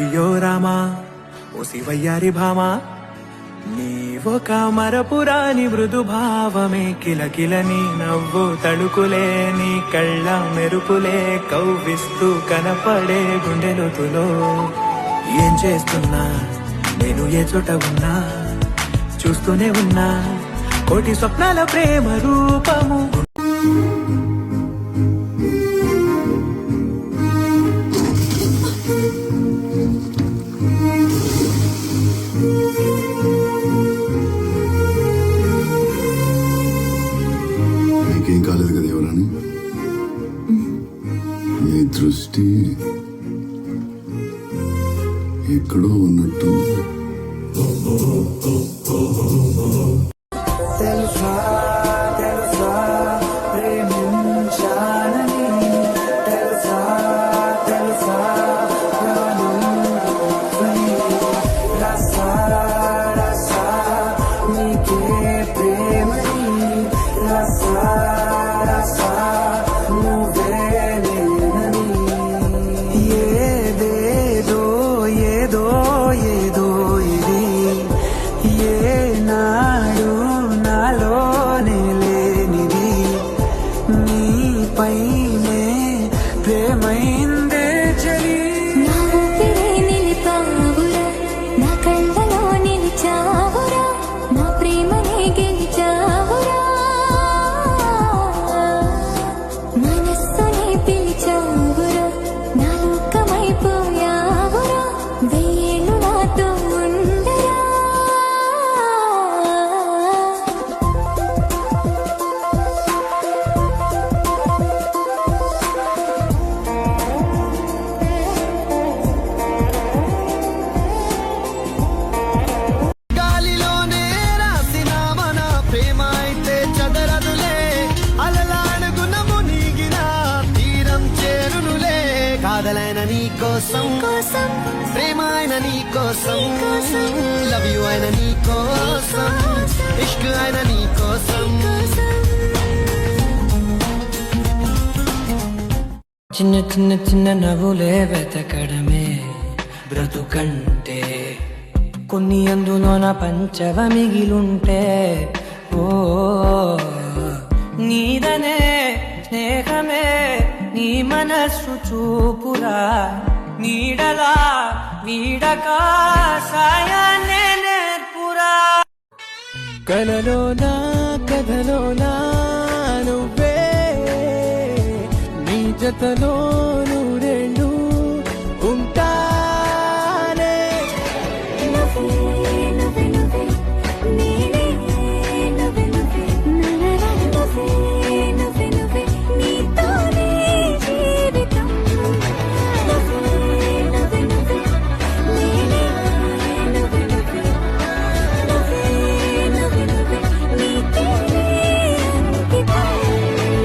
అయ్యో రామా ఓ శివయ్యారి భామా నీవొక మరపురాని మృదు భావమే కిలకిలని నవ్వు తడుకులే నీ కళ్ళ మెరుపులే కవ్విస్తూ కనపడే గుండెలుతులో ఏం చేస్తున్నా నేను ఏ చోట ఉన్నా చూస్తూనే ఉన్నా కోటి స్వప్నాల ప్రేమ రూపము. నీకేం కాలేదు కదా ఎవరని నీ దృష్టి ఎక్కడో ఉన్నట్టుంది. తెలుసా తెలుసా ప్రేమించానని తెలుసా తెలుసా రసా రసా నీకే ప్రేమని రసా రసా నువ్వే నేనని ఏదేదో ఏదో ఏదో ఇది ఏనాడు నాలోనే లేనిది నీపైనే ప్రేమైందే చలి. నా ఊపిరే నిలిపావురా, నా కళ్ళలో నిలిచావురా, నా ప్రేమనే గెలిచావురా, మనస్సునే పిలిచావురా, నా లోకమైపోయావురా, వెయ్యేళ్ళు నాతో ఉండరా. గాలిలోనే రాసిన మన ప్రేమ అయితే చదరదులే అలలాడుగున మునిగిన తీరం చేరునులే. కాదలైన నీ కోసం ప్రేమ అయిన నీ కోసం లవ్ యు అయిన నీ కోసం ఇష్క్ అయిన నీ కోసం. చిన్న చిన్న చిన్న నవ్వులే వెతకడమే బ్రతుకంటే కొన్ని అందులోన పంచవ మిగిలుంటే ఓ నీదనే స్నేహమే నీ మనస్సు చూపురా నీడలా వీడక సాయాన్నే నేర్పురా. కలలోనా కథలోనా నువ్వే నీ జతలో